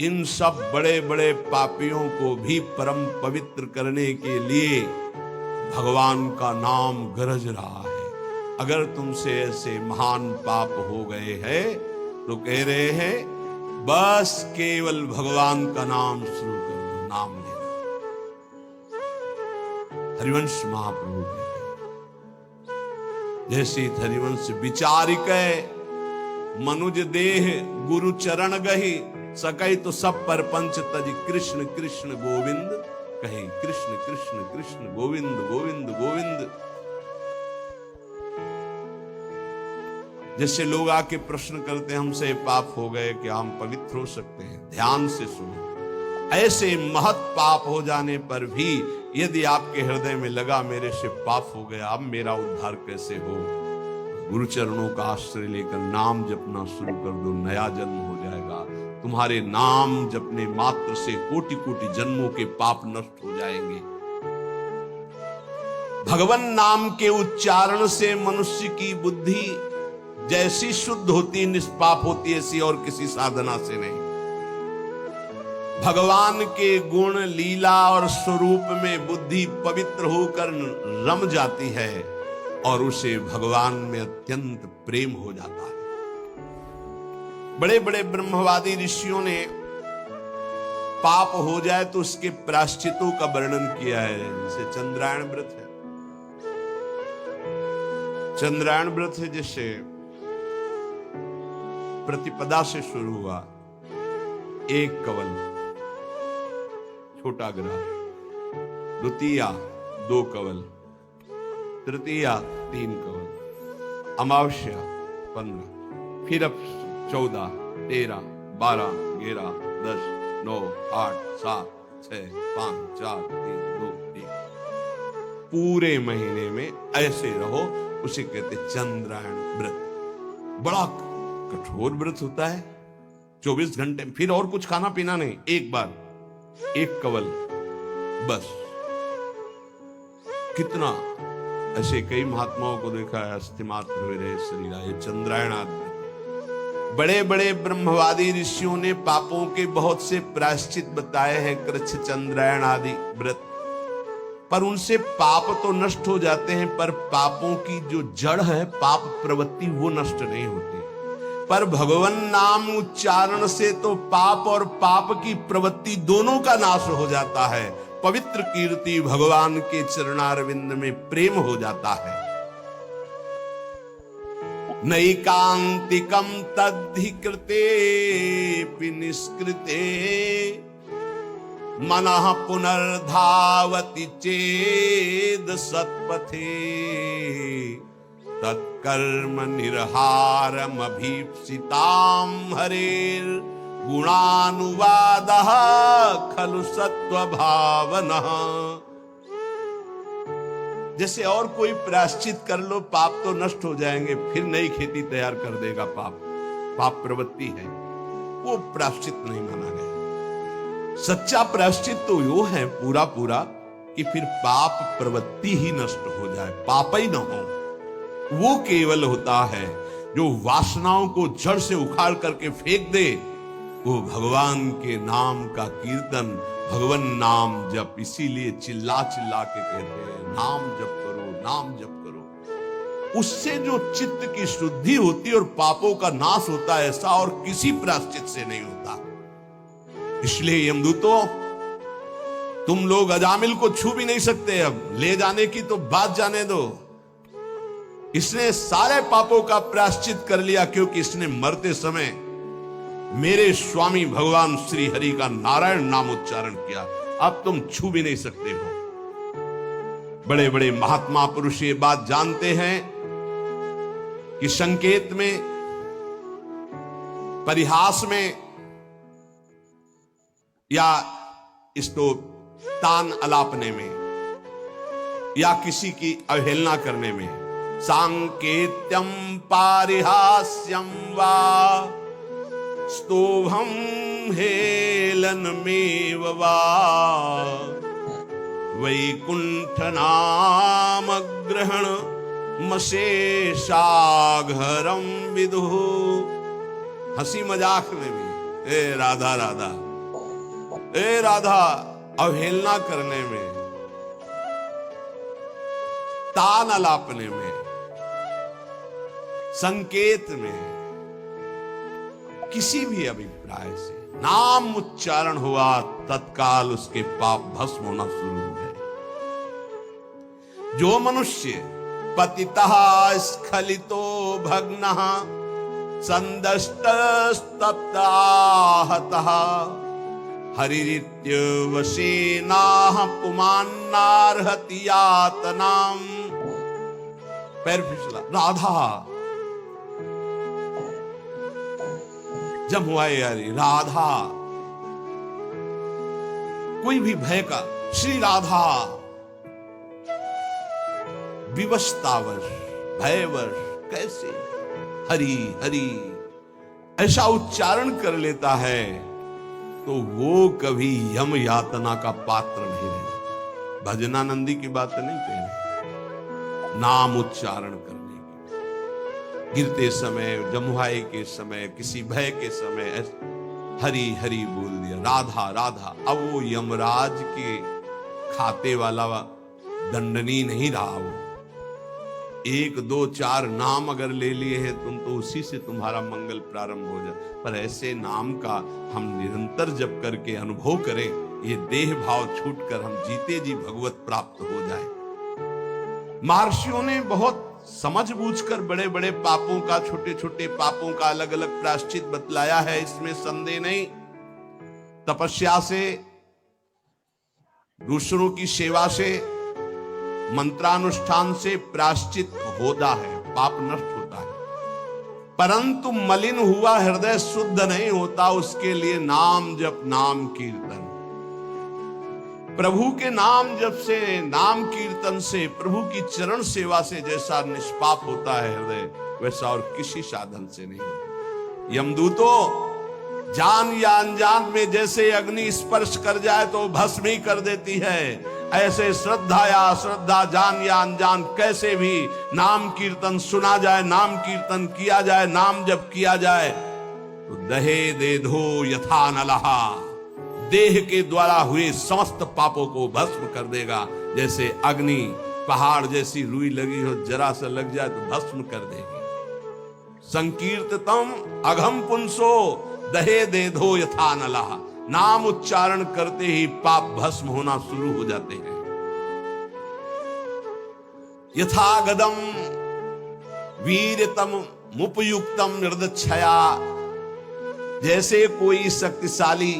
इन सब बड़े बड़े पापियों को भी परम पवित्र करने के लिए भगवान का नाम गरज रहा है। अगर तुमसे ऐसे महान पाप हो गए हैं तो कह रहे हैं बस केवल भगवान का नाम शुरू कर दो, नाम लेना। हरिवंश महाप्रभु कहते हैं, जैसे हरिवंश विचारिक मनुज देह गुरु चरण गही सकै तो सब परपंच तज कृष्ण कृष्ण गोविंद कहे। कृष्ण कृष्ण कृष्ण गोविंद गोविंद गोविंद। जैसे लोग आके प्रश्न करते हैं हमसे पाप हो गए, क्या हम पवित्र हो सकते हैं? ध्यान से सुनो। ऐसे महत् पाप हो जाने पर भी यदि आपके हृदय में लगा मेरे से पाप हो गया, अब मेरा उद्धार कैसे हो, गुरु चरणों का आश्रय लेकर नाम जपना शुरू कर दो, नया जन्म हो जाएगा। तुम्हारे नाम जपने मात्र से कोटि कोटि जन्मों के पाप नष्ट हो जाएंगे। भगवान नाम के उच्चारण से मनुष्य की बुद्धि जैसी शुद्ध होती, निष्पाप होती, ऐसी और किसी साधना से नहीं। भगवान के गुण लीला और स्वरूप में बुद्धि पवित्र होकर रम जाती है और उसे भगवान में अत्यंत प्रेम हो जाता है। बड़े बड़े ब्रह्मवादी ऋषियों ने पाप हो जाए तो उसके प्रायश्चितों का वर्णन किया है। जैसे चंद्रायण व्रत है, चंद्रायण व्रत है जैसे प्रतिपदा से शुरू हुआ, एक कवल छोटा ग्रह, द्वितीया 2 कवल, तृतीया 3 कवल, अमावस्या 15, फिर अब 14, 13, 12, 11, 10, 9, 8, 7, 6, 5, 4, 3, 2, 1। पूरे महीने में ऐसे रहो, उसे कहते चंद्रायण व्रत। बड़ा कठोर व्रत होता है, 24 घंटे, फिर और कुछ खाना पीना नहीं, एक बार 1 कवल बस। कितना ऐसे कई महात्माओं को देखा है, अस्थि मात्र हुए रहे शरीर, ये चंद्रायण आदि। बड़े बड़े ब्रह्मवादी ऋषियों ने पापों के बहुत से प्रायश्चित बताए हैं, कृच्छ चंद्रायण आदि व्रत, पर उनसे पाप तो नष्ट हो जाते हैं, पर पापों की जो जड़ है, पाप प्रवृत्ति, वो नष्ट नहीं होती। पर भगवान नाम उच्चारण से तो पाप और पाप की प्रवृत्ति दोनों का नाश हो जाता है। पवित्र कीर्ति भगवान के चरणारविंद में प्रेम हो जाता है। नैकांतिकम तद्धि कृते निष्कृते मनः पुनर्धावति चेद सत्पथे तत्कर्म निर्हारम अभीप्सिताम हरेर गुणानुवादः खलु सत्व भावनः। जैसे और कोई प्रायश्चित कर लो, पाप तो नष्ट हो जाएंगे, फिर नई खेती तैयार कर देगा पाप। पाप प्रवृत्ति है, वो प्रायश्चित नहीं माना गया। सच्चा प्रायश्चित तो वो है पूरा पूरा कि फिर पाप प्रवृत्ति ही नष्ट हो जाए, पाप ही न हो। वो केवल होता है जो वासनाओं को जड़ से उखाड़ करके फेंक दे, वो भगवान के नाम का कीर्तन, भगवान नाम जप। इसीलिए चिल्ला चिल्ला के कहते हैं नाम जप करो, नाम जप करो। उससे जो चित्त की शुद्धि होती और पापों का नाश होता है, ऐसा और किसी प्रायश्चित से नहीं होता। इसलिए यमदूतों, तुम लोग अजामिल को छू भी नहीं सकते, अब ले जाने की तो बात जाने दो। इसने सारे पापों का प्रायश्चित कर लिया, क्योंकि इसने मरते समय मेरे स्वामी भगवान श्री हरि का नारायण नाम उच्चारण किया। अब तुम छू भी नहीं सकते हो। बड़े बड़े महात्मा पुरुष ये बात जानते हैं कि संकेत में, परिहास में या इसको तान अलापने में या किसी की अवहेलना करने में, सांकेत्यम पारिहास्यम वा स्तोभम हेलनमेव वा वैकुंठ नाम ग्रहण मशेषाघरम विदुः। हंसी मजाक में भी ए राधा राधा, ए राधा, अवहेलना करने में, तान अलापने में, संकेत में, किसी भी अभिप्राय से नाम उच्चारण हुआ, तत्काल उसके पाप भस्म होना शुरू हो गए। जो मनुष्य पतितः स्खलितो भग्नः संदष्टस्तप्ताहतः हरिरित्यवशेनाः पुमान्नार्हति यातनाम्। पैर फिसला, राधा जब हुआ यारी, राधा कोई भी भय का, श्री राधा विवशतावश, भयवश, कैसे हरि हरि ऐसा उच्चारण कर लेता है तो वो कभी यम यातना का पात्र नहीं रहेगा। भजनानंदी की बात नहीं कह रहे, नाम उच्चारण करने की, गिरते समय, जमुहाई के समय, किसी भय के समय हरि हरि बोल दिया, राधा राधा। अब वो यमराज के खाते वाला दंडनी नहीं रहा। वो 1 2 4 नाम अगर ले लिए हैं तुम, तो उसी से तुम्हारा मंगल प्रारंभ हो जाए। पर ऐसे नाम का हम निरंतर जप करके अनुभव करें, ये देह भाव छूटकर हम जीते जी भगवत प्राप्त हो जाए। महर्षियों ने बहुत समझ बूझकर बड़े बड़े पापों का, छोटे छोटे पापों का अलग अलग प्रायश्चित बतलाया है, इसमें संदेह नहीं। तपस्या से, दूसरों की सेवा से, मंत्रानुष्ठान से प्रायश्चित होता है, पाप नष्ट होता है। परंतु मलिन हुआ हृदय शुद्ध नहीं होता, उसके लिए नाम जप, नाम कीर्तन, प्रभु के नाम जप से, नाम कीर्तन से, प्रभु की चरण सेवा से जैसा निष्पाप होता है हृदय, वैसा और किसी साधन से नहीं होता। यमदूतों जान या अनजान में जैसे अग्नि स्पर्श कर जाए तो भस्म ही कर देती है, ऐसे श्रद्धा या अश्रद्धा, जान या अनजान, कैसे भी नाम कीर्तन सुना जाए, नाम कीर्तन किया जाए, नाम जप किया जाए तो दहे दे धो यथा नलहा, देह के द्वारा हुए समस्त पापों को भस्म कर देगा। जैसे अग्नि पहाड़ जैसी रुई लगी हो, जरा सा लग जाए तो भस्म कर देगी। संकीर्ततम अघम पुंसो दहे दे धो यथा नलहा, नाम उच्चारण करते ही पाप भस्म होना शुरू हो जाते हैं। यथा गदम वीरतम मुपयुक्तम निर्दक्षया, जैसे कोई शक्तिशाली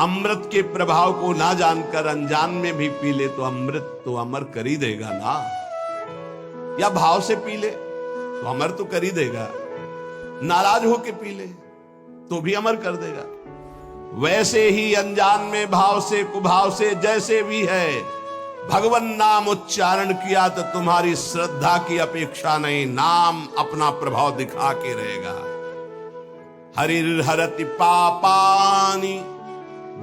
अमृत के प्रभाव को ना जानकर अनजान में भी पी ले तो अमृत तो अमर कर ही देगा ना, या भाव से पी ले तो अमर तो कर ही देगा, नाराज होके पी ले तो भी अमर कर देगा। वैसे ही अनजान में, भाव से, कुभाव से, जैसे भी है, भगवान नाम उच्चारण किया तो तुम्हारी श्रद्धा की अपेक्षा नहीं, नाम अपना प्रभाव दिखा के रहेगा। हरिर्हरति पापानि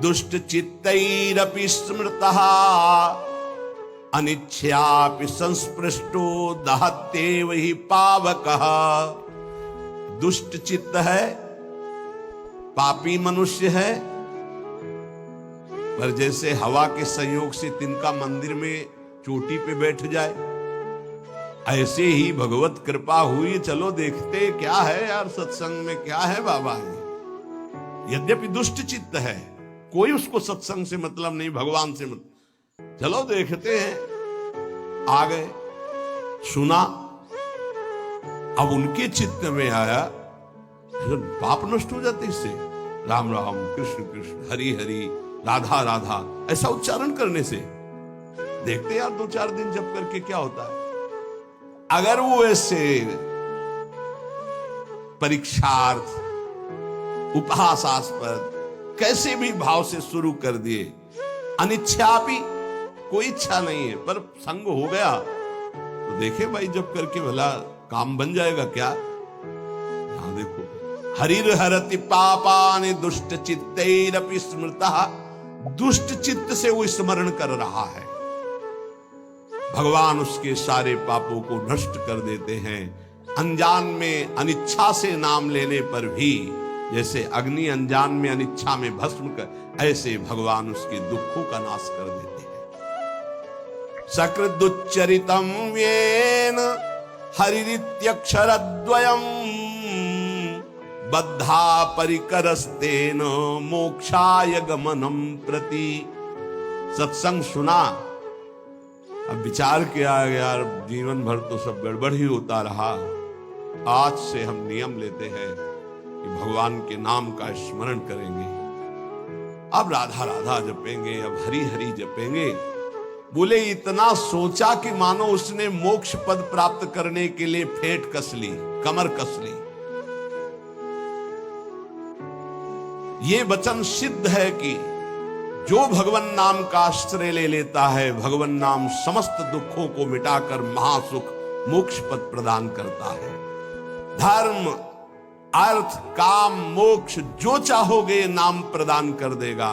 दुष्ट चित्तैरपि स्मृतः अनिच्छयापि संस्पृष्टो दहत्येव हि पावकः। दुष्ट चित्त है, पापी मनुष्य है, पर जैसे हवा के संयोग से तिनका मंदिर में चोटी पे बैठ जाए, ऐसे ही भगवत कृपा हुई, चलो देखते क्या है यार, सत्संग में क्या है बाबा है। यद्यपि दुष्ट चित्त है, कोई उसको सत्संग से मतलब नहीं, भगवान से मतलब, चलो देखते हैं। आ गए, सुना, अब उनके चित्त में आया, पाप नष्ट हो जाते इससे। राम राम, कृष्ण कृष्ण, हरि हरि, राधा राधा, ऐसा उच्चारण करने से देखते यार 2-4 दिन जप करके क्या होता है। अगर वो ऐसे परीक्षार्थ, उपहासास्पद, कैसे भी भाव से शुरू कर दिए, अनिच्छापि, कोई इच्छा नहीं है पर संग हो गया, तो देखे भाई जप करके भला काम बन जाएगा क्या। हाँ देखो, हरिर्हरति पापानि दुष्ट चित्तैरपि स्मृतः, दुष्ट चित्त से वो स्मरण कर रहा है, भगवान उसके सारे पापों को नष्ट कर देते हैं। अनजान में, अनिच्छा से नाम लेने पर भी जैसे अग्नि अनजान में अनिच्छा में भस्म कर, ऐसे भगवान उसके दुखों का नाश कर देते हैं। सकृदुच्चरितम येन हरिरित्यक्षरद्वयम् बद्धा परिकरस्तेन मोक्षाय गमनम प्रति। सत्संग सुना, अब विचार किया यार जीवन भर तो सब गड़बड़ ही होता रहा, आज से हम नियम लेते हैं कि भगवान के नाम का स्मरण करेंगे, अब राधा राधा जपेंगे, अब हरि हरि जपेंगे। बोले इतना सोचा कि मानो उसने मोक्ष पद प्राप्त करने के लिए फेंट कस ली, कमर कस ली। ये वचन सिद्ध है कि जो भगवान नाम का आश्रय ले लेता है, भगवान नाम समस्त दुखों को मिटाकर महासुख मोक्ष पद प्रदान करता है। धर्म अर्थ काम मोक्ष जो चाहोगे नाम प्रदान कर देगा।